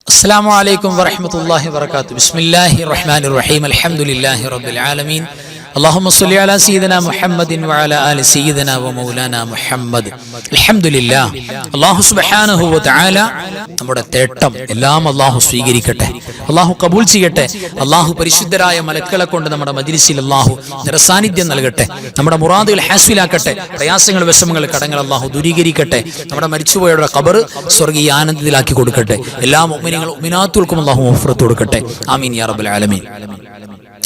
അസ്സലാമു അലൈക്കും വറഹ്മത്തുള്ളാഹി വബറകാതുഹു. ബിസ്മില്ലാഹിർ റഹ്മാനിർ റഹീം. അൽഹംദുലില്ലാഹി റബ്ബിൽ ആലമീൻ. അല്ലാഹുമ്മ സ്വല്ലി അലാ സയ്യിദിനാ മുഹമ്മദിൻ വഅലാ ആലി സയ്യിദിനാ വമൗലാനാ മുഹമ്മദ്. അൽഹംദുലില്ലാഹ്. അല്ലാഹു സുബ്ഹാനഹു വ തആല നമ്മുടെ തേട്ടം എല്ലാം അല്ലാഹു സ്വീകരിക്കട്ടെ, അല്ലാഹു കബൂൽ ചെയ്യട്ടെ. അല്ലാഹു പരിശുദ്ധരായ മലക്കുകളെ കൊണ്ട് നമ്മുടെ മജ്ലിസിൽ അല്ലാഹു നിറസാന്നിധ്യം നൽകട്ടെ. നമ്മുടെ മുറാദുകൾ ഹാസിലാക്കട്ടെ. പ്രയാസങ്ങൾ, വിഷമങ്ങൾ, കടങ്ങൾ അല്ലാഹു ദൂരീകരിക്കട്ടെ. നമ്മുടെ മരിച്ചുപോയവരുടെ ഖബർ സ്വർഗ്ഗീയ ആനന്ദത്തിലാക്കി കൊടുക്കട്ടെ. എല്ലാ മുഅ്മിനീങ്ങളും മുഅ്മിനാത്തുകൾക്കും അല്ലാഹു മഗ്ഫിറത്ത് കൊടുക്കട്ടെ. ആമീൻ യാ റബ്ബൽ ആലമീൻ.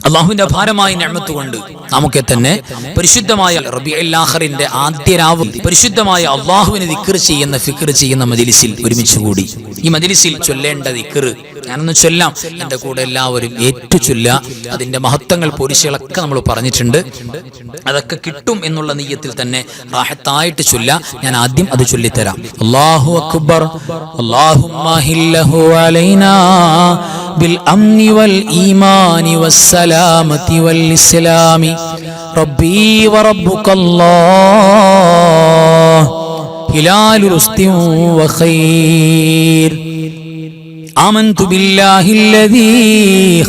അള്ളാഹുവിന്റെ അപാരമായ നിഅമത്ത് കൊണ്ട് നമുക്ക് തന്നെ പരിശുദ്ധമായ റബീഉൽ ആഖിറിന്റെ ആദ്യ രാവ് പരിശുദ്ധമായ അള്ളാഹുവിനെ ദിക്ർ ചെയ്യുന്ന ഫിക്ർ ചെയ്യുന്ന മജ്ലിസിൽ ഒരുമിച്ച് കൂടി. ഈ മജ്ലിസിൽ ചൊല്ലേണ്ട ദിക്ർ ഞാനൊന്ന് ചൊല്ലാം, എൻ്റെ കൂടെ എല്ലാവരും ഏറ്റു ചൊല്ല. അതിന്റെ മഹത്വങ്ങൾ പോരിശകളൊക്കെ നമ്മൾ പറഞ്ഞിട്ടുണ്ട്. അതൊക്കെ കിട്ടും എന്നുള്ള നിയ്യത്തിൽ തന്നെ റാഹത്തായിട്ട് ചൊല്ല. ഞാൻ ആദ്യം അത് ചൊല്ലിത്തരാം. അല്ലാഹു അക്ബർ. അല്ലാഹുമ്മ ഹില്ലഹു അലൈനാ ബിൽ അംനി വൽ ഈമാനി വസ്സലാമതി വൽ ഇസ്ലാമി റബ്ബി വറബ്ബുകല്ലാഹ് ഹിലാലു റുസ്തി വഖൈർ. آمنت بالله الذي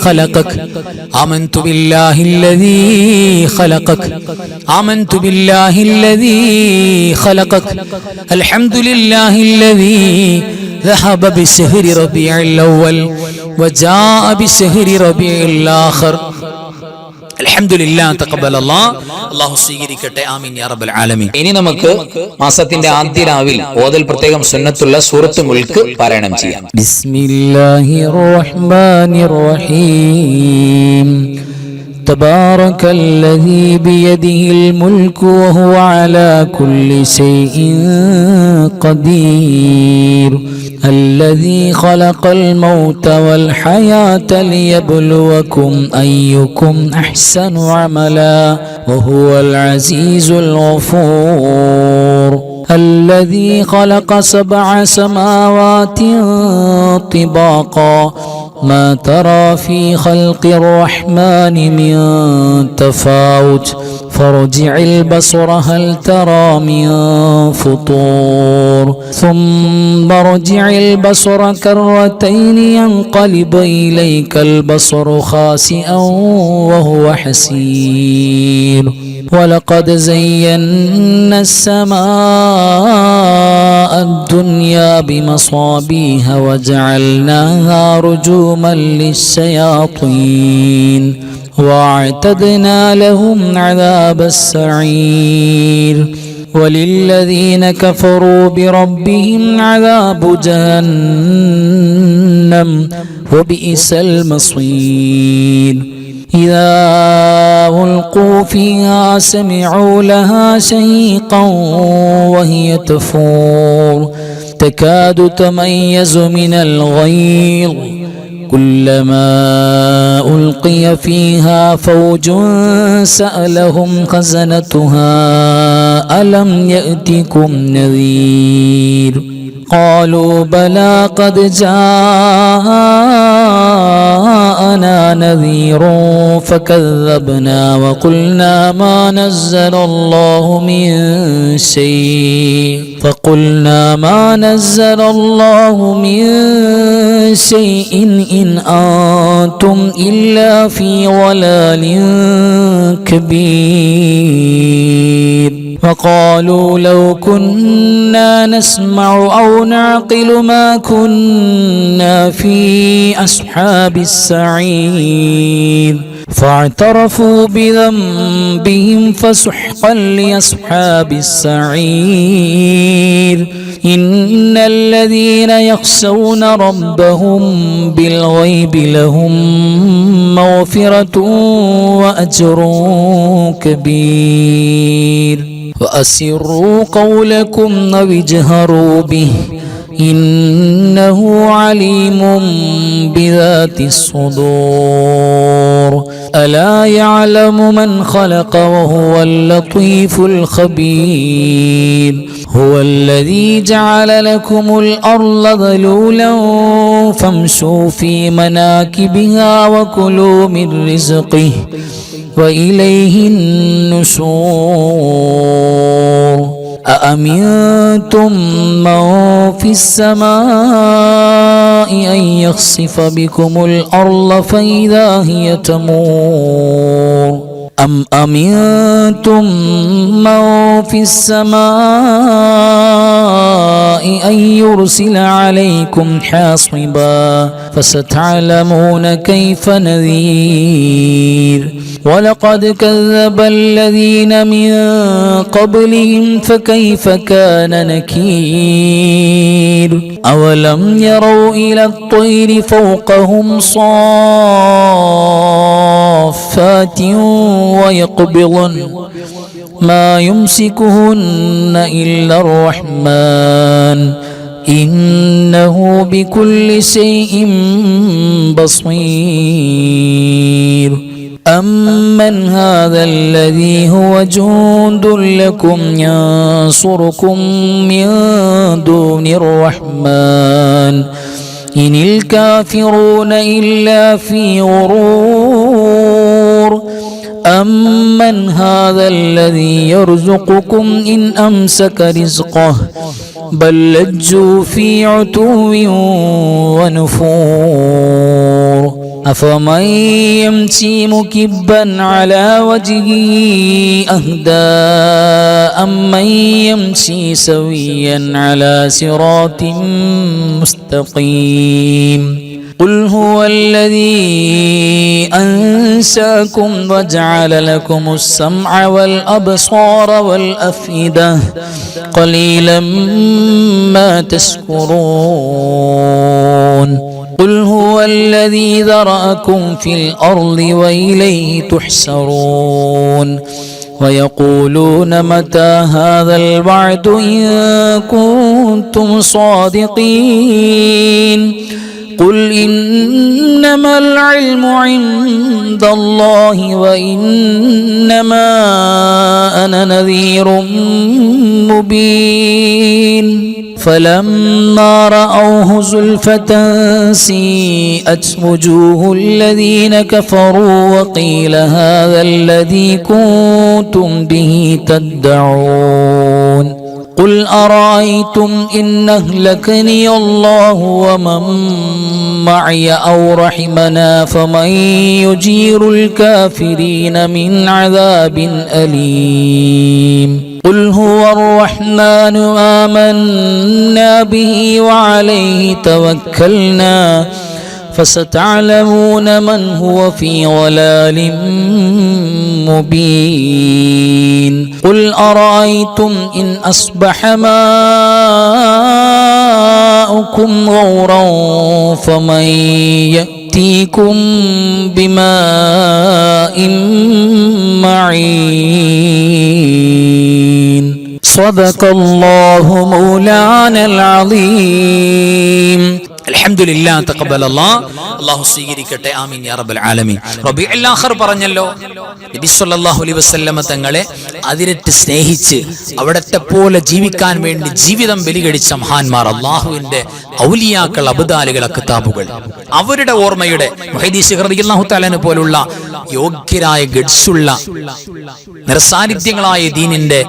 خلقك آمنت بالله الذي خلقك آمنت بالله الذي خلقك الحمد لله الذي ذهب بشهر ربيع الأول وجاء بشهر ربيع الآخر. അൽഹംദുലില്ലാഹ് തഖബ്ബലല്ലാഹ്. അല്ലാഹു സ്വീകരിക്കട്ടെ. ആമീൻ യാ റബ്ബൽ ആലമീൻ. ഇനി നമുക്ക് മാസത്തിന്റെ ആദ്യ രാവിൽ ഓതൽ പ്രത്യേകം സുന്നത്തുള്ള സൂറത്ത് മുൽക്ക് പാരായണം ചെയ്യാം. ബിസ്മില്ലാഹിർ റഹ്മാനിർ റഹീം. തബാറകല്ലദീ ബിയദിഹിൽ മുൽക്കു വഹുവ അലാ കുല്ലി ശൈഇൻ ഖദീർ. الذي خلق الموت والحياة ليبلوكم أيكم أحسن عملا وهو العزيز الغفور. الذي خلق 7 سماوات طباقا ما ترى في خلق الرحمن من تفاوت فارجع البصر هل ترى من فطور ثم ارجع البصر كرتين ينقلب إليك البصر خاسئا وهو حسير. ولقد زينا السماء الدنيا بمصابيح وجعلناها رجوما للشياطين واعتدنا لهم عذاب السعير. وللذين كفروا بربهم عذاب جهنم وبئس المصير. إذا ألقوا فيها سمعوا لها شهيقا وهي تفور تكاد تميز من الغيظ كلما ألقي فيها فوج سألهم خزنتها ألم يأتكم نذير قالوا بلى قد جاءنا نذير فكذبنا وقلنا ما نزل الله من شيء شيء إن أنتم إلا في ضلال كبير. وقالوا لو كنا نسمع أو نعقل ما كنا في أصحاب السعير. فاعترفوا بذنبهم فسحقا لأصحاب السعير. إن الذين يخشون ربهم بالغيب لهم مغفرة وأجر كبير. وأسروا قولكم أو اجهروا به إنه عليم بذات الصدور. ألا يعلم من خلق وهو اللطيف الخبير. هو الذي جعل لكم الأرض ذلولا فامشوا في مناكبها وكلوا من رزقه وإليه النشور. أأمنتم من في السماء أن يخسف بكم الأرض فإذا هي تمور أم أمنتم من في السماء أن يرسل عليكم حاصبا فستعلمون كيف نذير ولقد كذب الذين من قبلهم فكيف كان نكير أولم يروا إلى الطير فوقهم صافات ويقبضن ما يمسكهن إلا الرحمن إنه بكل شيء بصير أمن هذا الذي هو جند لكم ينصركم من دون الرحمن إن الكافرون إلا في غرور أمن هذا الذي يرزقكم إن أمسك رزقه بل لجوا في عتو ونفور أفمن يمشي مكبا على وجهه أهدى أمن يمشي سويا على صراط مستقيم قل هو الذي أنشأكم وجعل لكم السمع والأبصار والأفئدة قليلا ما تشكرون قل هو الذي ذرأكم في الأرض وإليه تحشرون ويقولون متى هذا الوعد إن كنتم صادقين قل إنما العلم عند الله وإنما أنا نذير مبين فلما رأوه زلفة سيئت وجوه الذين كفروا وقيل هذا الذي كنتم به تدعون قل أرأيتم إن أهلكني الله ومن معي أو رحمنا فمن يجير الكافرين من عذاب أليم قل هو الرحمن آمنا به وعليه توكلنا فستعلمون من هو في ضلال مبين قل أرأيتم إن أصبح ماؤكم غورا فمن يأتيكم بماء معين صدق الله مولانا العظيم അൽഹംദുലില്ലാ തഖബ്ബലല്ലാഹ് അല്ലാഹു സ്വീകരിക്കട്ടെ ആമീൻ യാ റബ്ബൽ ആലമീൻ റബീഉൽ ആഖിർ പറഞ്ഞല്ലോ നബി സല്ലല്ലാഹു അലൈഹി വസല്ലമ തങ്ങളെ അതിരറ്റ് സ്നേഹിച്ച് അവിടത്തെ പോലെ ജീവിക്കാൻ വേണ്ടി ജീവിതം ബലികഴിച്ച മഹാന്മാർ അല്ലാഹുവിന്റെ ഔലിയാക്കൾ അബ്ദാലുകൾ അക്താബുകൾ അവരുടെ ഓർമ്മയുടെ മുഹൈദീസ് റളിയല്ലാഹു തആല പോലുള്ള യോഗ്യരായ ഗഡ്സുള്ള നിറസാന്നിധ്യങ്ങളായ ദീനിന്റെ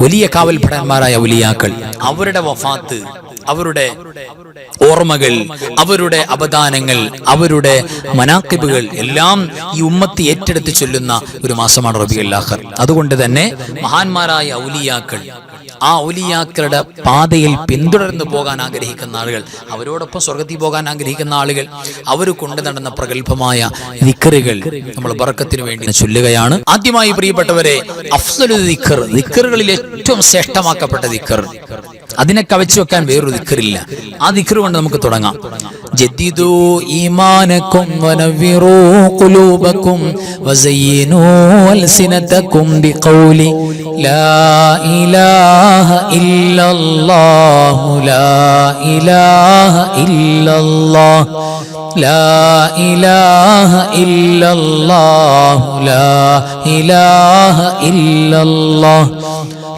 വലിയ കാവൽഭടന്മാരായ ഔലിയാക്കൾ അവരുടെ വഫാത്ത് അവരുടെ ഓർമ്മകൾ അവരുടെ അബദാനങ്ങൾ അവരുടെ മനാഖിബുകൾ എല്ലാം ഈ ഉമ്മത്ത് ഏറ്റെടുത്ത് ചൊല്ലുന്ന ഒരു മാസമാണ് റബീഉൽ ആഖിർ. അതുകൊണ്ട് തന്നെ മഹാന്മാരായ ഔലിയാക്കൾ ആ ഔലിയാക്കളുടെ പാതയിൽ പിന്തുടർന്നു പോകാൻ ആഗ്രഹിക്കുന്ന ആളുകൾ അവരോടൊപ്പം സ്വർഗത്തിൽ പോകാൻ ആഗ്രഹിക്കുന്ന ആളുകൾ അവർ കൊണ്ടു നടന്ന പ്രഗത്ഭമായ ദിക്റുകൾ നമ്മൾ ബറക്കത്തിന് വേണ്ടി ചൊല്ലുകയാണ്. ആദ്യമായി പ്രിയപ്പെട്ടവരെ അഫ്സലുൽ ദിക്ർ ദിക്റുകളിൽ ഏറ്റവും ശ്രേഷ്ഠമാക്കപ്പെട്ട ദിക്ർ അതിനെ കവച്ചു വെക്കാൻ വേറൊരു ദിക്റില്ല. ആ ദിക്ർ കൊണ്ട് നമുക്ക് തുടങ്ങാം. ജദ്ദിദു ഈമാനകും വനവ്വിറൂ ഖുലൂബകും വസയ്യിനൂ അൽസിനതകും ബിഖൗലി ലാ ഇലാഹ ഇല്ലല്ലാഹു ലാ ഇലാഹ ഇല്ലല്ലാഹ് ലാ ഇലാഹ ഇല്ലല്ലാഹു ലാ ഇലാഹ ഇല്ലല്ലാഹ്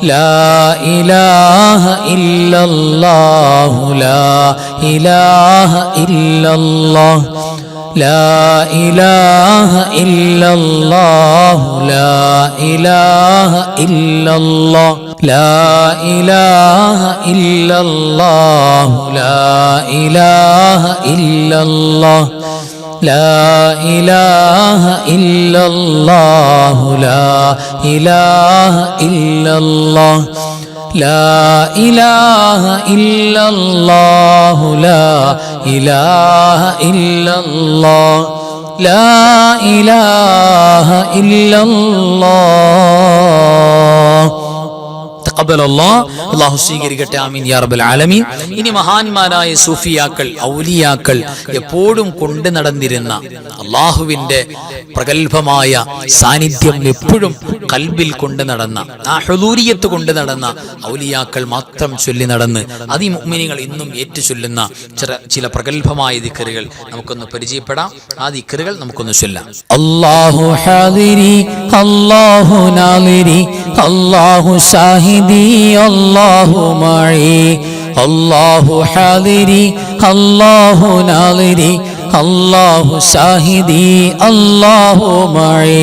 لا إله إلا الله لا إله إلا الله لا إله إلا الله لا إله إلا الله لا إله إلا الله لا إله إلا الله لا إله إلا الله لا إله إلا الله لا إله إلا الله لا إله إلا الله لا إله إلا الله അല്ലാഹു സ്വീകരിക്കട്ടെ. ആമീൻ യാ റബ്ബൽ ആലമീൻ. ഇനി മഹാന്മാരായ സൂഫിയാക്കൾ, ഔലിയാക്കൾ എപ്പോഴും കൊണ്ടു നടന്നിരുന്ന അള്ളാഹുവിന്റെ പ്രഗത്ഭമായ സാന്നിധ്യം എപ്പോഴും കൽബിൽ കൊണ്ടു നടന്ന, ആ ഹുദൂരിയത്ത് കൊണ്ടു നടന്ന ഔലിയാക്കൾ മാത്രം ചൊല്ലി നടന്ന് അതിമുഅ്മിനീങ്ങൾ ഇന്നും ഏറ്റു ചൊല്ലുന്ന ചില പ്രഗത്ഭമായ ദിക്റുകൾ നമുക്കൊന്ന് പരിചയപ്പെടാം. ആ ദിക്റുകൾ നമുക്കൊന്ന് ചൊല്ലാം. അല്ലാഹു ഹാദിരി അല്ലാഹു നാദിരി അല്ലാഹു ഷാഹിദി അല്ലാഹു മഈ അല്ലാഹു ഹാദിരി അല്ലാഹു നാദിരി അല്ലാഹു ഷാഹിദി അല്ലാഹു മഈ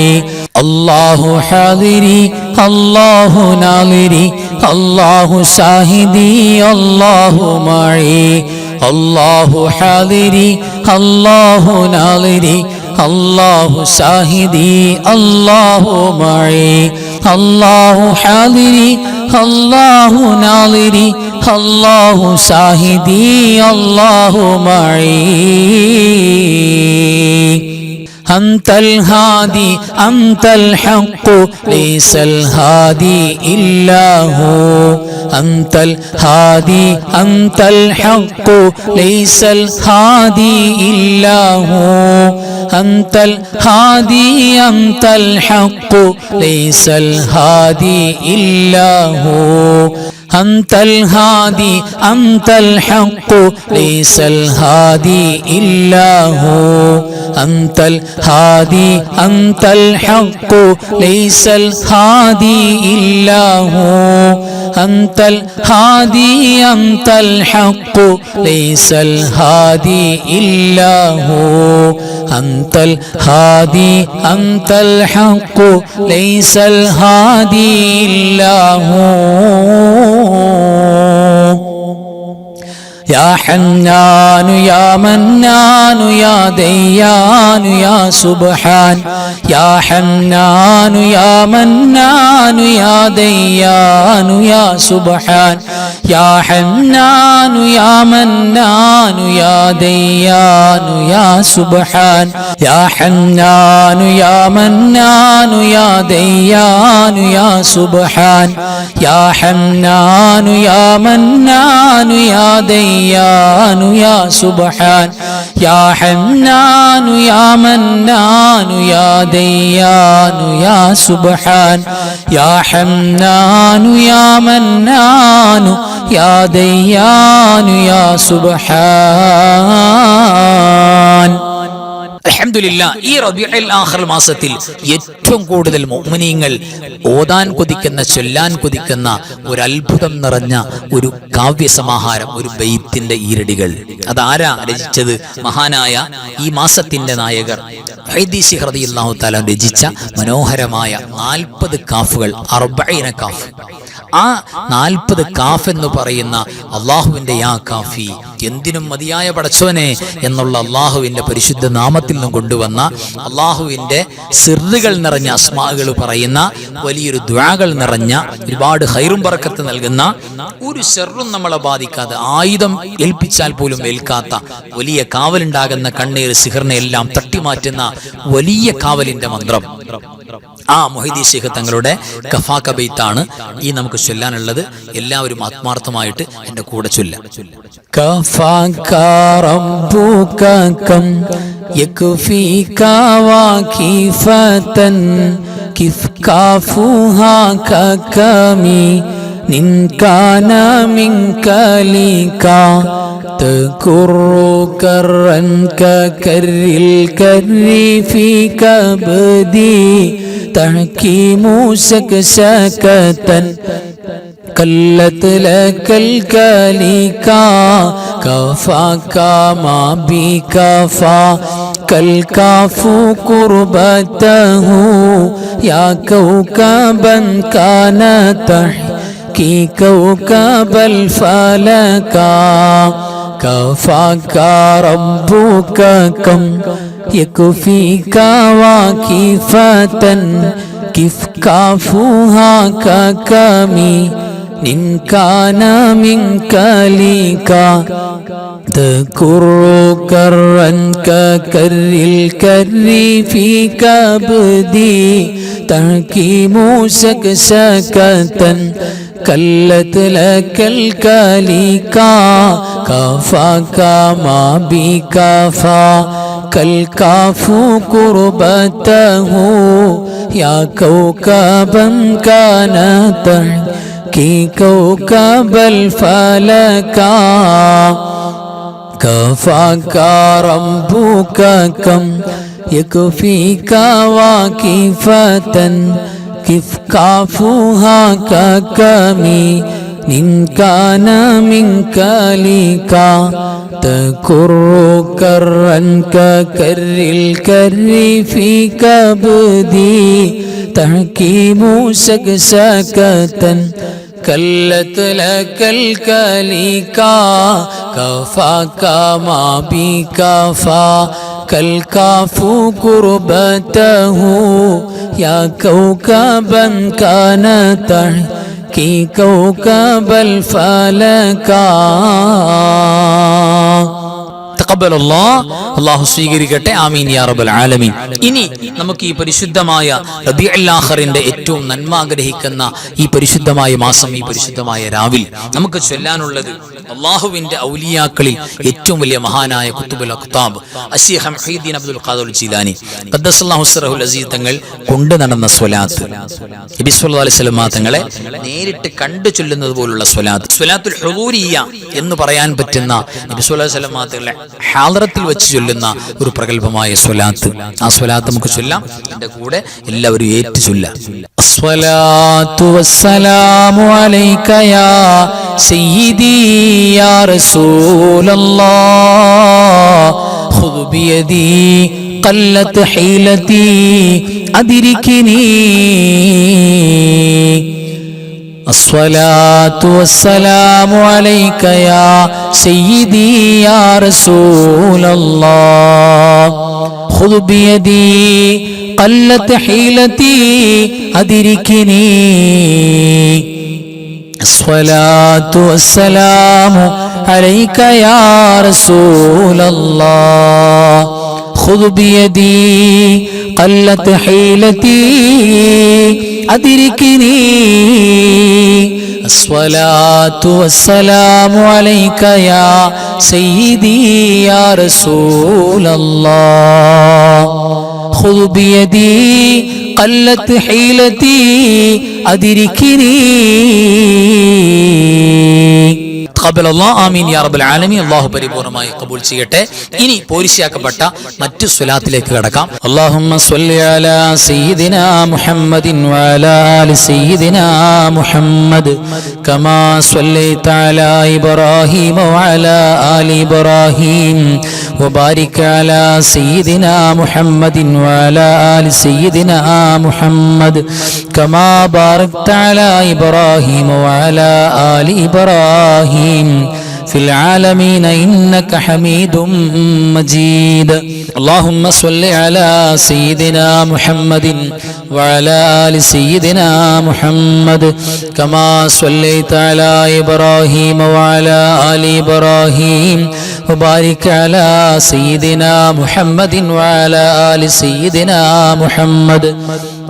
അല്ലാഹു ഹാദിരി അല്ലാഹു നാദിരി അല്ലാഹു ഷാഹിദി അല്ലാഹു മഈ അല്ലാഹു ഹാദിരി അല്ലാഹു നാദിരി അല്ലാഹു ഷാഹിദി അല്ലാഹു മഈ അല്ലാഹു ഹാദിരി അല്ലാഹു നാദിരി അല്ലാഹു ഷാഹിദി അല്ലാഹു മഈ أنت الهادي أنت الحق ليس الهادي إلا هو أنت الهادي أنت الحق ليس الهادي إلا هو أنت الهادي أنت الحق ليس الهادي إلا هو أنت الهادي أنت الحق ليس الهادي إلا هو أنت الهادي أنت الحق ليس الهادي إلا هو أنت الهادي أنت الحق ليس الهادي إلا هو أنت الهادي أنت الحق ليس الهادي إلا هو يا حنان يا منان يا ديان يا سبحان يا حنان يا منان يا ديان يا سبحان يا حنان يا منان يا ديان يا سبحان يا حنان يا منان يا ديان يا سبحان يا حنان يا منان يا ديان يا سبحان يا حنان يا منان يا ديان يا سبحان يا حنان يا منان يا ديان يا سبحان. അൽഹംദുലില്ലാ, ഈ റബീഉൽ ആഖിർ മാസത്തിൽ ഏറ്റവും കൂടുതൽ മുഅ്മിനീങ്ങൾ ഓതാൻ കൊതിക്കുന്ന, ചൊല്ലാൻ കൊതിക്കുന്ന ഒരു അത്ഭുതം നിറഞ്ഞ ഒരു കാവ്യസമാഹാരം, ഒരു ബൈത്തിന്റെ ഈരടികൾ. അതാരാ രചിച്ചത്? മഹാനായ ഈ മാസത്തിന്റെ നായകർ ഹൈദീസി റളിയല്ലാഹു തആല രചിച്ച മനോഹരമായ 40 കാഫുകൾ, 40 കാഫ്. ആ 40 കാഫ് എന്ന് പറയുന്ന അള്ളാഹുവിന്റെ യാ കാഫി, എന്തിനും മതിയായ പടച്ചോനെ എന്നുള്ള അള്ളാഹുവിന്റെ പരിശുദ്ധ നാമത്തിൽ നിന്നും കൊണ്ടുവന്ന, അള്ളാഹുവിന്റെ സിർറുകൾ നിറഞ്ഞ അസ്മാകൾ പറയുന്ന, വലിയൊരു ദുആകൾ നിറഞ്ഞ, ഒരുപാട് ഖൈറും ബറക്കത്ത് നൽകുന്ന, ഒരു ശർറും നമ്മളെ ബാധിക്കാതെ, ആയുധം ഏൽപ്പിച്ചാൽ പോലും ഏൽക്കാത്ത, വലിയ കാവലുണ്ടാകുന്ന, കണ്ണീർ സിഹറിനെ എല്ലാം തട്ടിമാറ്റുന്ന വലിയ കാവലിന്റെ മന്ത്രം. ആ മുഹൈദി ശൈഖ് തങ്ങളുടെ കഫാക ബൈത്താണ് ഈ നമുക്ക് ചൊല്ലാനുള്ളത്. എല്ലാവരും ആത്മാർത്ഥമായിട്ട് എന്റെ കൂടെ ചൊല്ലാം. കഫാക റബ്ബുക കം യക്ഫീക വാകിഫതൻ കിഫ് കാഫുഹാ കകമി നിൻ കാന മിൻകലിക تكر كرا ككر الكر في كبدي تحكيم سكسكة قلت لك الكليكا كفاك ما بكفا كالكاف قربته يا كوكبا كان कि कौकब الفلكا كفاك ربك كم يكفيك واكفة كف كافها ككمي إن كان منك لك تكر كرا ككر الكر في كبدي تحكيم سكسكة كلت لك الكاليكا كفاك ما بكفا كالكاف قربته يا كوكبا كانت كي كوكب الفلكا كفاك ربك كم يكفيك واكفة كف كافها ككمي إن كان منك لك تكر كرا ككر الكر في كبدي تحكيم سكسكة كلت لك الكاليكا كفاك ما بكفا كالكاف قربته يا كوكبا كانت كي كوكب الفلكا അല്ലാഹു സ്വീകരിക്കട്ടെ. ആമീൻ യാ റബ്ബൽ ആലമീൻ. ഇനി നമുക്ക് ഈ പരിശുദ്ധമായ റബീഉൽ ആഖിറിന്റെ ഏറ്റവും നന്മ ആഗ്രഹിക്കുന്ന ഈ പരിശുദ്ധമായ മാസം, ഈ പരിശുദ്ധമായ രാവിൽ നമുക്ക് ചൊല്ലാനുള്ളത് അല്ലാഹുവിന്റെ ഔലിയാക്കളിൽ ഏറ്റവും വലിയ മഹാനായ ഖുതുബുൽ അഖ്താബ് അശ്ശൈഖ് മുഹീദ്ദീൻ അബ്ദുൽ ഖാദിർ ജീലാനി ഖദ്ദസല്ലാഹു സിറഹുൽ അസീസ് തങ്ങൾ കൊണ്ടു നടന്ന സ്വലാത്ത്, നബി സല്ലല്ലാഹു അലൈഹി വസല്ലം തങ്ങളെ നേരിട്ട് കണ്ടു ചൊല്ലുന്നത് പോലുള്ള സ്വലാത്ത്, സ്വലാത്തുൽ ഹുദൂരിയ്യ എന്ന് പറയാൻ പറ്റുന്ന നബി സല്ലല്ലാഹു അലൈഹി വസല്ലം തങ്ങളെ ഹാളറത്തിൽ വെച്ച് ചൊല്ലുന്ന ഒരു പ്രഗൽഭമായ സ്വലാത്ത്. ആ സ്വലാത്ത് നമുക്ക് ചൊല്ലാം. എന്റെ കൂടെ എല്ലാവരും ഏറ്റു ചൊല്ലാം. الصلاة والسلام عليك يا سيدي يا رسول الله خذ بيدي قلت حيلتي أدركني الصلاة والسلام عليك يا سيدي يا رسول الله خذ بيدي قلت حيلتي أدركني الصلاة والسلام عليك يا رسول الله خذ بيدي قلت حيلتي أدركني الصلاة والسلام عليك يا سيدي يا رسول الله خذ بيدي قلت حيلتي أدركني ആമീൻ യാ റബ്ബൽ ആലമീൻ. അല്ലാഹു പരിപൂർണമായി ഖബൂൽ ചെയ്യട്ടെ. ഇനി പോരിശയാക്കപ്പെട്ട മറ്റു സ്വലാത്തിലേക്ക് കടക്കാം. اللهم صل على سيدنا محمد وعلى آل سيدنا محمد كما صليت على إبراهيم وعلى آل إبراهيم وبارك على سيدنا محمد وعلى آل سيدنا محمد كما باركت على إبراهيم وعلى آل إبراهيم في العالمين إنك حميد مجيد. اللهم صل على سيدنا محمد وعلى آل سيدنا محمد كما صليت على إبراهيم وعلى آل إبراهيم وبارك على سيدنا محمد وعلى آل سيدنا محمد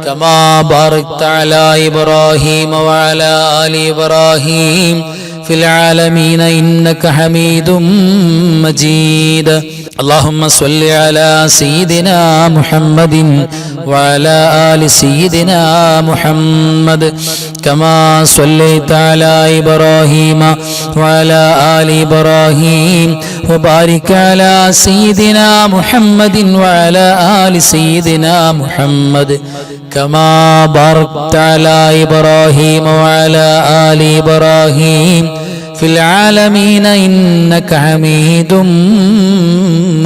كما باركت على إبراهيم وعلى آل إبراهيم في العالمين إنك حميد مجيد. اللهم صل على سيدنا محمد وعلى آل سيدنا محمد كما صليت على إبراهيم وعلى آل إبراهيم وبارك على سيدنا محمد وعلى آل سيدنا محمد كما باركت على إبراهيم وعلى آل إبراهيم في العالمين إنك حميد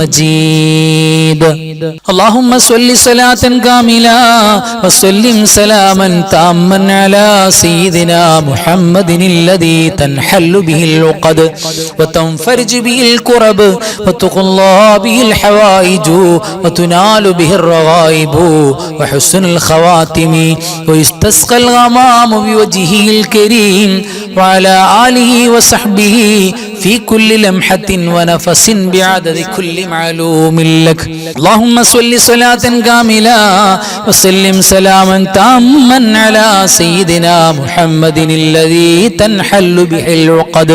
مجيد. اللهم صل صلاة كاملة وسلم سلاما تاما على سيدنا محمد الذي تنحل به العقد وتنفرج به الكرب وتقضى به الحوائج وتنال به الرغائب وحسن الخواتم ويستسقى الغمام بوجهه الكريم وعلى آله وصحبه في كل لمحة ونفس بعدد كل معلوم لك. اللهم صل صلاة كاملة وسلم سلاما تاما على سيدنا محمد الذي تنحل به العقد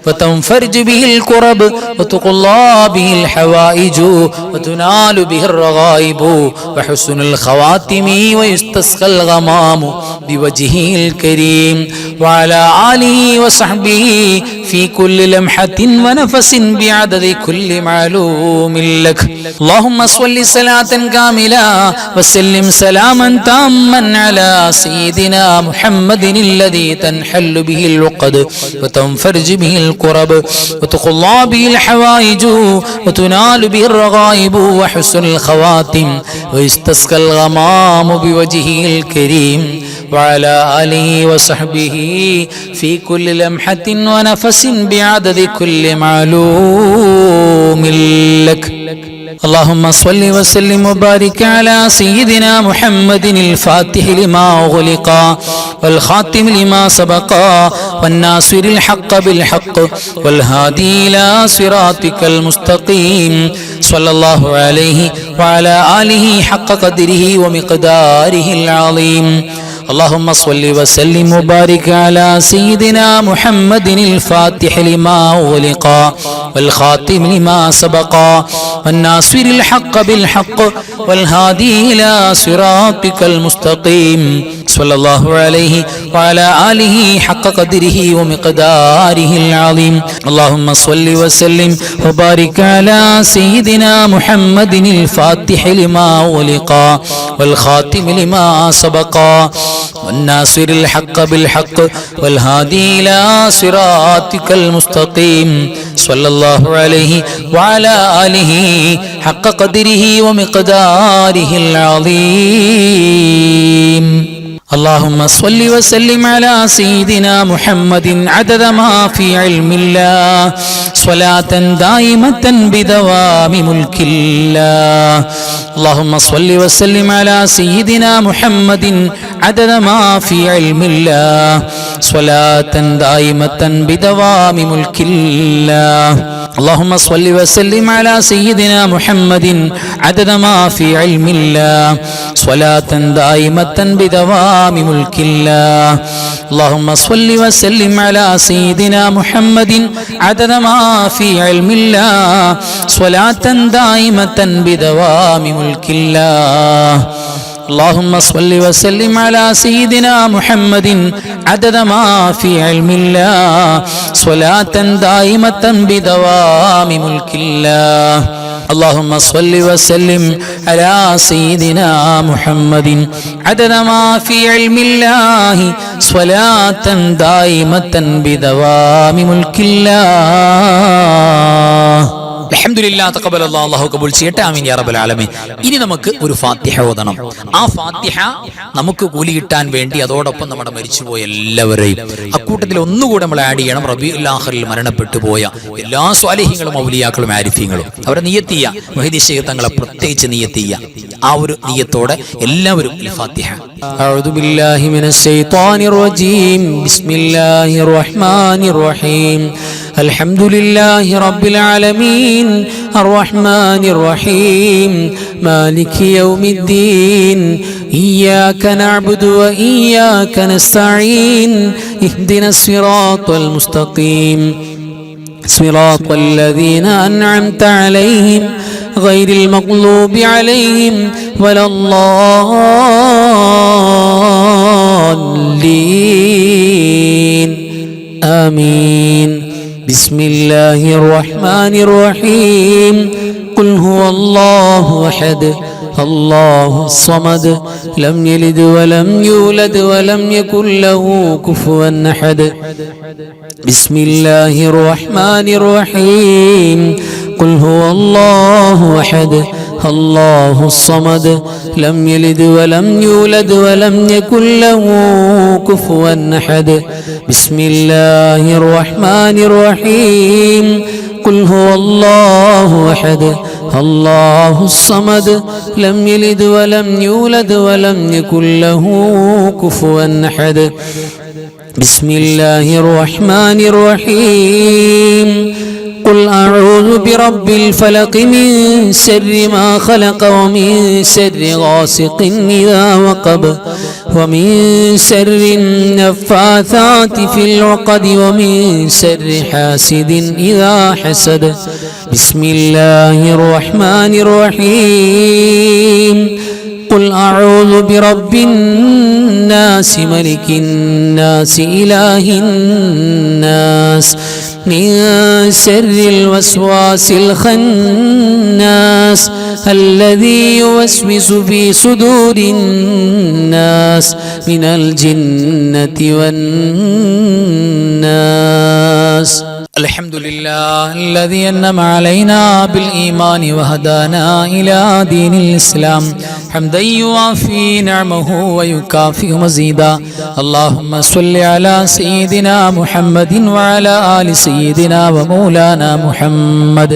وتنفرج به الكرب وتقضى به الحوائج وتنال به الرغائب وحسن الخواتم ويستسقى الغمام بوجهه الكريم وعلى آله وصحبه في كل لمحة ونفس بعدد كل معلوم لك. اللهم صل صلاة كاملة وسلم سلاما تاما على سيدنا محمد الذي تنحل به العقد وتنفرج به الكرب وتقضى به الحوائج وتنال به الرغائب وحسن الخواتم ويستسقى الغمام بوجهه الكريم وعلى آله وصحبه في كل لمحة ونفس بعدد كل معلوم لك. اللهم صل وسلم وبارك على سيدنا محمد الفاتح لما أغلق والخاتم لما سبق والناصر الحق بالحق والهادي إلى صراطك المستقيم صلى الله عليه وعلى آله حق قدره ومقداره العظيم. اللهم صل وسلم وبارك على سيدنا محمد الفاتح لما أغلق والخاتم لما سبق والناصر الحق بالحق والهادي إلى صراطك المستقيم صلى الله عليه وعلى آله حق قدره ومقداره العظيم. اللهم صل وسلم وبارك على سيدنا محمد الفاتح لما أغلق والخاتم لما سبق والناصر الحق بالحق والهادي إلى صراطك المستقيم صلى الله عليه وعلى آله حق قدره ومقداره العظيم. اللهم صل وسلم على سيدنا محمد عدد ما في علم الله صلاة دائمة بدوام ملك الله. اللهم صل وسلم على سيدنا محمد عدد ما في علم الله صلاة دائمة بدوام ملك الله. اللهم صل وسلم على سيدنا محمد عدد ما في علم الله صلاة دائمة بدوام ملك الله. اللهم صل وسلم على سيدنا محمد عدد ما في علم الله صلاة دائمة بدوام ملك الله. اللهم صل وسلم على سيدنا محمد عدد ما في علم الله صلاة دائمة بدوام ملك الله. اللهم صل وسلم على سيدنا محمد عدد ما في علم الله صلاة دائمة بدوام ملك الله. അൽഹംദുലില്ലാഹ് തഖബ്ബലല്ലാഹു അല്ലാഹു ഖബൂൽ ചെയ്യട്ടെ. ആമീൻ യാ റബ്ബൽ ആലമീൻ. ഇനി നമുക്ക് ഒരു ഫാത്തിഹ ഓതണം. ആ ഫാത്തിഹ നമുക്ക് കൂലി കിട്ടാൻ വേണ്ടി അതോടൊപ്പം നമ്മുടെ മരിച്ചുപോയ എല്ലാവരെയും അക്കൂട്ടത്തിൽ ഒന്നുകൂടെ നമ്മൾ ആഡ് ചെയ്യണം. റബീഉൽ ആഖിറിൽ മരണപ്പെട്ടു പോയ എല്ലാ സ്വാലിഹീങ്ങളും ഔലിയാക്കളും ആരിഫീങ്ങളും അവരെ നിയ്യത്ത് ചെയ്യുക. മുഹീദ്ദീൻ ശൈഖ് തങ്ങളെ പ്രത്യേകിച്ച് നിയ്യത്ത് ചെയ്യുക. ആ ഒരു നിയ്യത്തോടെ എല്ലാവരും ഈ ഫാത്തിഹ. അഊദു ബില്ലാഹി മിനശ് ശൈത്വാനിർ റജീം. ബിസ്മില്ലാഹിർ റഹ്മാനിർ റഹീം. അൽഹംദുലില്ലാഹി റബ്ബിൽ ആലമീൻ അർറഹ്മാനിർ റഹീം മാലികി യൗമിദ്ദീൻ ഇയ്യാക നഅ്ബുദു വ ഇയ്യാക നസ്തഈൻ ഇഹ്ദിനസ് സിറാത്തൽ മുസ്തഖീം صراط الذين أنعمت عليهم غير المغضوب عليهم ولا الضالين آمين. بسم الله الرحمن الرحيم قل هو الله أحد الله الصمد لم يلد ولم يولد ولم يكن له كفوا أحد بسم الله الرحمن الرحيم قل هو الله أحد الله الصمد لم يلد ولم يولد ولم يكن له كفوا أحد بسم الله الرحمن الرحيم قل هو الله أحد الله الصمد لم يلد ولم يولد ولم يكن له كفوا أحد بسم الله الرحمن الرحيم قل أعوذ برب الفلق من شر ما خلق ومن شر غاسق إذا وقب ومن شر النفاثات في العقد ومن شر حاسد إذا حسد بسم الله الرحمن الرحيم قل أعوذ برب الناس ملك الناس إله الناس من شر الوسواس الخناس الذي يوسوس في صدور الناس من الجنة والناس الحمد لله الذي أنعم علينا بالإيمان وهدانا إلى دين الإسلام حمدا يوافي نعمه ويكافئ مزيدا اللهم صل على سيدنا محمد وعلى آل سيدنا ومولانا محمد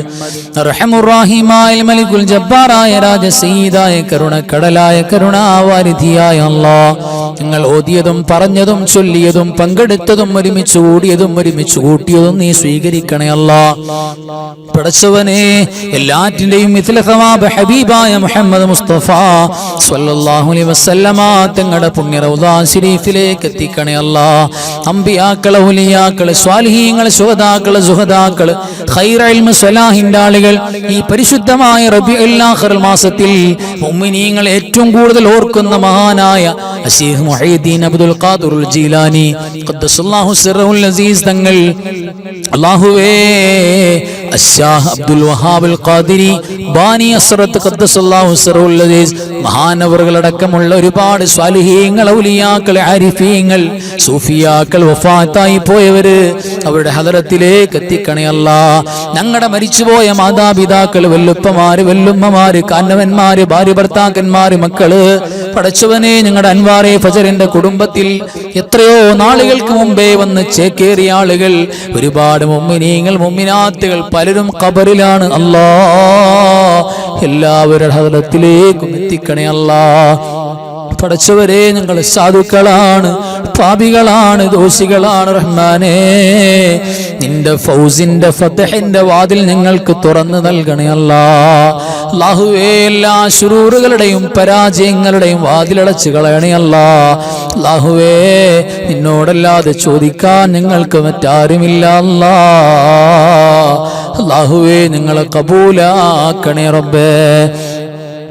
أرحم الراحمين الملك الجبار يا راج سيدا يا كرuna കടലായ കരുണാവാരിധിയായ അല്ലാഹ് ഞങ്ങൾ ഓതിയതും പറഞ്ഞതും ചൊല്ലിയതും പങ്കെടുത്തതും ഒരുമിച്ച് കൂടിയതും ഒരുമിച്ച് കൂട്ടിയതും നീ സ്വീകരിക്കണേ അല്ലാഹ്. പടച്ചവനെ എല്ലാറ്റിന്റെയും മിഥ്ല സവാബ് ഹബീബായ മുഹമ്മദ് മുസ്തഫ സ്വല്ലല്ലാഹു അലൈഹി വസല്ലമ തങ്ങളുടെ പുണ്യ റൗദാ ശരീഫിലേക്ക് എത്തിക്കണേ അല്ലാഹ്. അമ്പിയാക്കൾ, ഔലിയാക്കൾ, സ്വാലിഹീങ്ങൾ, ശുഹദാക്കൾ, സുഹദാക്കൾ, ഖൈർ ഇൽമു സ്വലാഹിന്റെ ആളുകൾ ഈ പരിശുദ്ധമായ റബീഉൽ ആഖിർ മാസത്തിൽ മുഅ്മിനീങ്ങൾ ഏറ്റവും കൂടുതൽ ഓർക്കുന്ന മഹാനായ അശീഖ് മുഹയ്യിദ്ദീൻ അബ്ദുൽ ഖാദിറുൽ ജീലാനി ഖദ്ദസല്ലാഹു സിർറഹുൽ അസീസ് തങ്ങൾ, അല്ലാഹുവേ അശ്ശാഹ് അബ്ദുൽ വഹാബുൽ ഖാദിരി ബാനി അസ്റത്ത് ഖദ്ദസല്ലാഹു സിർറഹുൽ അസീസ് മഹാനവറുകളടക്കമുള്ള ഒരുപാട് സ്വാലിഹീങ്ങൾ, ഔലിയാക്കൾ, ആരിഫീങ്ങൾ, സൂഫിയാക്കൾ വഫാത്തായി പോയവര് അവരുടെ ഹദറത്തിലേക്ക് എത്തിക്കണേ അല്ലാഹ്. ഞങ്ങളുടെ മരിച്ചുപോയ മാതാപിതാക്കൾ, വല്ലുപ്പമാര്, വല്ലുമ്മമാര്, കാരണവന്മാര്, ഭാര്യ ഭർത്താക്കന്മാര്, മക്കള്, പടച്ചവനെ ഞങ്ങളുടെ അൻവാറെ ഫജറിന്റെ കുടുംബത്തിൽ എത്രയോ നാളുകൾക്ക് മുമ്പേ വന്ന് ചേക്കേറിയ ആളുകൾ, ഒരുപാട് മുഅ്മിനീങ്ങൾ, മുഅ്മിനാത്തുകൾ പലരും ഖബറിലാണ് അല്ലാഹ്. എല്ലാവരുടെ ഹദറത്തിലേക്കും എത്തിക്കണേ അല്ലാഹ്. പടച്ചവരെ ഞങ്ങൾ സാധുക്കളാണ്, പാപികളാണ്, ദോഷികളാണ്. റഹ്മാനേ, നിന്റെ ഫൗസിന്റെ ഫതഹിന്റെ വാതിൽ ഞങ്ങൾക്ക് തുറന്നു നൽകണേ അല്ലാഹ്. അല്ലാഹുവേ, എല്ലാ ശുറൂറുകളുടെയും പരാജയങ്ങളുടെയും വാതിലടച്ചു കളയണേ അല്ലാഹ്. അല്ലാഹുവേ, നിന്നോടല്ലാതെ ചോദിക്കാൻ ഞങ്ങൾക്ക് മറ്റാരുമില്ല അല്ലാഹ്. അല്ലാഹുവേ, ഞങ്ങളെ കബൂലാക്കണേ റബ്ബേ.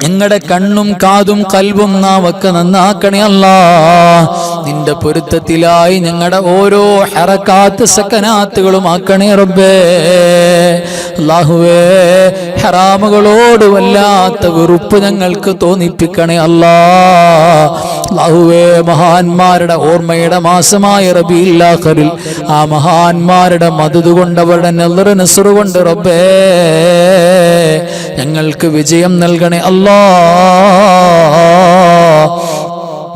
ഞങ്ങളുടെ കണ്ണും കാതും കൽബും നാവൊക്കെ നന്നാക്കണേ അല്ലാഹ്. നിന്റെ പൊരുത്തത്തിലായി ഞങ്ങളുടെ ഓരോ ഹറക്കാത്ത് സക്കനാത്തുകളും ആക്കണേ റബ്ബേ. അല്ലാഹുവേ, ഹറാമുകളോട് വല്ലാത്ത വെറുപ്പ് ഞങ്ങൾക്ക് തോന്നിപ്പിക്കണേ അല്ലാഹ്. അല്ലാഹുവേ, മഹാന്മാരുടെ ഓർമ്മയുടെ മാസമായ റബീഉൽ ആഖിറിൽ ആ മഹാന്മാരുടെ മദദ് കൊണ്ട്, അവരുടെ നളർ നസ്ർ കൊണ്ട് റബ്ബേ ഞങ്ങൾക്ക് വിജയം നൽകണേ അല്ലാഹ്.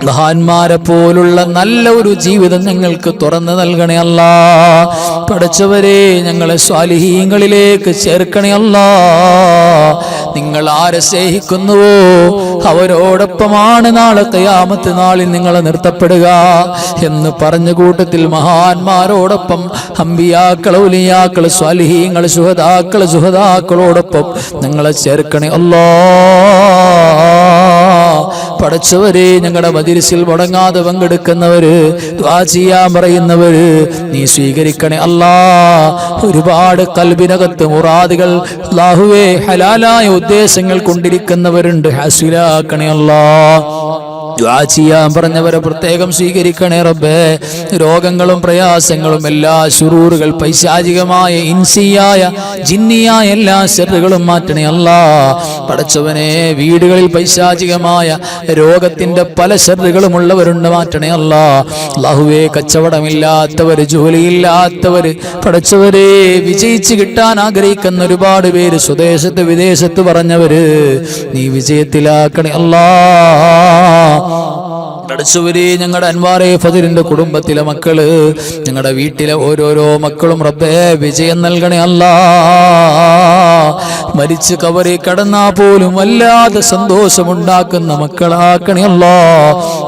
മഹാന്മാരെ പോലുള്ള നല്ല ഒരു ജീവിതം ഞങ്ങൾക്ക് തുറന്നു നൽകണേ അല്ലാഹ്. പടച്ചവരെ, ഞങ്ങളെ സ്വാലിഹീങ്ങളിലേക്ക് ചേർക്കണേ അല്ലാഹ്. നിങ്ങൾ ആരെ സ്നേഹിക്കുന്നുവോ അവരോടൊപ്പമാണ് നാളെ ഖിയാമത്ത് നാളിൽ നിങ്ങളെ നിർത്തപ്പെടുക എന്ന് പറഞ്ഞ കൂട്ടത്തിൽ മഹാന്മാരോടൊപ്പം അമ്പിയാക്കൾ, ഔലിയാക്കൾ, സ്വാലിഹീങ്ങൾ, ശുഹദാക്കൾ, സുഹദാക്കളോടൊപ്പം ഞങ്ങളെ ചേർക്കണേ അല്ലാഹ്. പടച്ചവരെ, ഞങ്ങളുടെ മജ്‌ലിസിൽ മുടങ്ങാതെ പങ്കെടുക്കുന്നവര്, ദുആ ചെയ്യാൻ പറയുന്നവര് നീ സ്വീകരിക്കണേ അല്ലാഹ്. ഒരുപാട് ഖൽബിനകത്ത് മുറാദുകൾ അല്ലാഹുവേ ഹലാലായ ഉദ്ദേശങ്ങൾ കൊണ്ടിരിക്കുന്നവരുണ്ട്, ഹാസിലാക്കണേ അല്ലാഹ്. ദുആ ചെയ്യാൻ പറഞ്ഞവരെ പ്രത്യേകം സ്വീകരിക്കണേ റബ്ബേ. രോഗങ്ങളും പ്രയാസങ്ങളും എല്ലാ ശുറൂറുകൾ പൈശാചികമായ ഇൻസിയായ ജിന്നിയായ എല്ലാ ശർറുകളും മാറ്റണേ അല്ലാ. പടച്ചവനെ വീടുകളിൽ പൈശാചികമായ രോഗത്തിന്റെ പല ശർറുകളും ഉള്ളവരുണ്ട്, മാറ്റണേ അല്ലാ. അല്ലാഹുവേ കച്ചവടമില്ലാത്തവര്, ജോലിയില്ലാത്തവര്, പടച്ചവരെ വിജയിച്ച് കിട്ടാൻ ആഗ്രഹിക്കുന്ന ഒരുപാട് പേര്, സ്വദേശത്ത് വിദേശത്ത് പറഞ്ഞവര്, നീ വിജയത്തിലാക്കണേ അല്ലാ. പടച്ചവരെ ഞങ്ങളുടെ അൻവാറെ ഫദിലിന്റെ കുടുംബത്തിലെ മക്കള്, ഞങ്ങളുടെ വീട്ടിലെ ഓരോരോ മക്കളും റബ്ബേ വിജയം നൽകണേ അല്ലാ. മരിച്ച് കബറിൽ കടന്നാ പോലും വല്ലാതെ സന്തോഷമുണ്ടാക്കുന്ന മക്കളാക്കണേ അല്ലാ.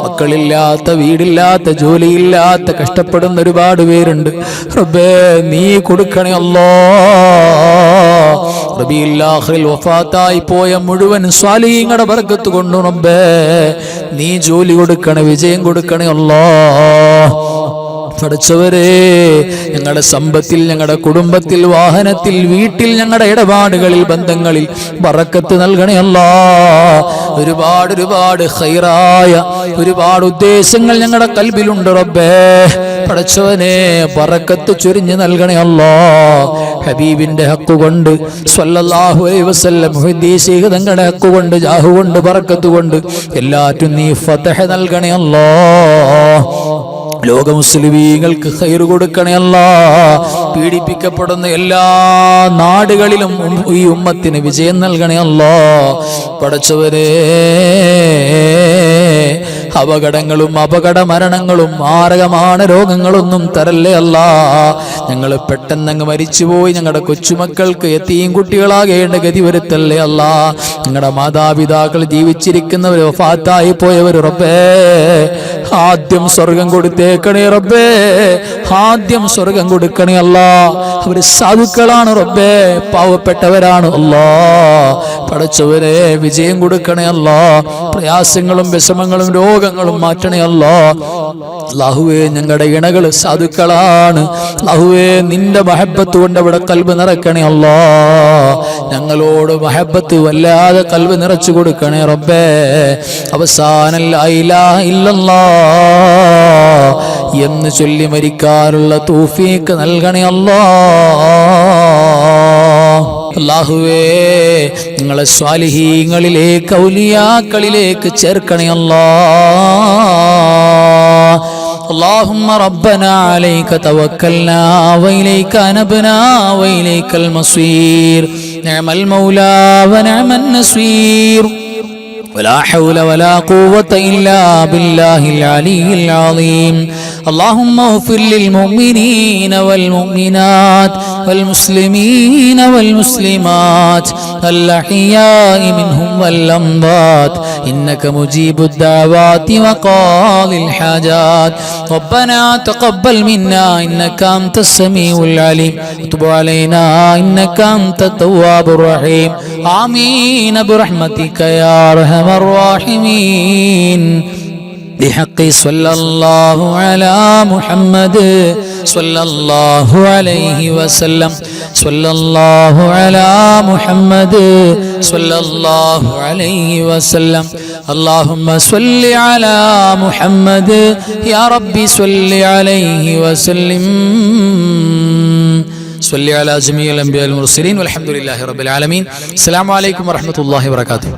മക്കളില്ലാത്ത, വീടില്ലാത്ത, ജോലിയില്ലാത്ത കഷ്ടപ്പെടുന്ന ഒരുപാട് പേരുണ്ട് റബ്ബേ, നീ കൊടുക്കണേ അല്ലാ. റബീഉൽ ആഖിറിൽ വഫാത്തായി പോയ മുഴുവൻ സ്വാലിഹീങ്ങളുടെ ബർക്കത്ത് കൊണ്ട് റബ്ബേ നീ ജോലി കൊടുക്കണേ, വിജയം കൊടുക്കണേ അല്ലാഹ്. പടച്ചവരെ ഞങ്ങളുടെ സമ്പത്തിൽ, ഞങ്ങളുടെ കുടുംബത്തിൽ, വാഹനത്തിൽ, വീട്ടിൽ, ഞങ്ങളുടെ ഇടപാടുകളിൽ, ബന്ധങ്ങളിൽ ബറക്കത്ത് നൽകണേ അല്ലാഹ്. ഒരുപാട് ഖൈറായ ഒരുപാട് ഉദ്ദേശങ്ങൾ ഞങ്ങളുടെ കൽബിലുണ്ട് റബ്ബേ. പടച്ചവനെ ബറക്കത്ത് ചൊരിഞ്ഞു നൽകണേ അല്ലാഹ്. ഹബീബിന്റെ ഹക്ക് കൊണ്ട് സ്വല്ലല്ലാഹു അലൈഹി വസല്ലം ഹദീസ് തങ്ങളുടെ ഹക്ക് കൊണ്ട്, ജാഹു കൊണ്ട്, ബറക്കത്ത് കൊണ്ട് എല്ലാറ്റും നീ ഫതഹ് നൽകണേ അല്ലാഹ്. ലോക മുസ്ലിമീങ്ങൾക്ക് ഖൈർ കൊടുക്കണേ അല്ലാഹ്. പീഡിപ്പിക്കപ്പെടുന്ന എല്ലാ നാടുകളിലും ഈ ഉമ്മത്തിന് വിജയം നൽകണേ അല്ലാഹ്. പടച്ചവരെ അപകടങ്ങളും അപകട മരണങ്ങളും മാരകമാണ് രോഗങ്ങളൊന്നും തരല്ലേ അല്ലാ. ഞങ്ങൾ പെട്ടെന്നങ്ങ് മരിച്ചുപോയി ഞങ്ങളുടെ കൊച്ചുമക്കൾക്ക് യതീം കുട്ടികളാകേണ്ട ഗതി വരുത്തല്ലേ അല്ലാ. ഞങ്ങളുടെ മാതാപിതാക്കൾ ജീവിച്ചിരിക്കുന്നവർ വഫാത്തായി പോയവർ റബ്ബേ ആദ്യം സ്വർഗം കൊടുത്തേക്കണേ റബ്ബേ, ആദ്യം സ്വർഗം കൊടുക്കണേ അല്ലാ. അവര് സാധുക്കളാണ് റബ്ബേ, പാവപ്പെട്ടവരാണ് അല്ലാ. പടച്ചവരെ വിജയം കൊടുക്കണേ അല്ലാ. പ്രയാസങ്ങളും വിഷമങ്ങളും രോഗങ്ങളും മാറ്റണേ അല്ലാ. അല്ലാഹുവേ ഞങ്ങളുടെ ഇണകൾ സാധുക്കളാണ് അല്ലാഹുവേ, നിന്റെ മഹബത്ത് കൊണ്ട് അവിടെ കൽബ് നിറക്കണേ അല്ലാ. ഞങ്ങളോട് മഹബത്ത് വല്ലാതെ കൽബ് നിറച്ചു കൊടുക്കണേ റബ്ബേ. അവസാനം ലാ ഇലാഹ ഇല്ലല്ലാഹ് എന്ന് ചൊല്ലി മരിക്കാനുള്ള തൗഫീഖ് നൽകണേ അല്ലാ. അല്ലാഹുവേ നിങ്ങളെ സ്വാലിഹീങ്ങളിലേക്ക്, ഔലിയാക്കളിലേക്ക് ചേർക്കണേ അല്ലാ. اللهم ربنا عليك توكلنا وإليك أنبنا وإليك المصير نعم المولى ونعم النصير ولا حول ولا قوة إلا بالله العلي العظيم اللهم اغفر للمؤمنين والمؤمنات والمسلمين والمسلمات الأحياء منهم والأموات إنك مجيب الدعوات وقاضي الحاجات ربنا تقبل منا إنك أنت السميع العليم وتب علينا إنك أنت التواب الرحيم آمين برحمتك يا أرحم الراحمين بحق صلى الله على محمد صلى الله عليه وسلم صلى الله على محمد صلى الله عليه وسلم اللهم صل على محمد يا ربي صل عليه وسلم صل على جميع الأنبياء والمرسلين والحمد لله رب العالمين السلام عليكم ورحمة الله وبركاته.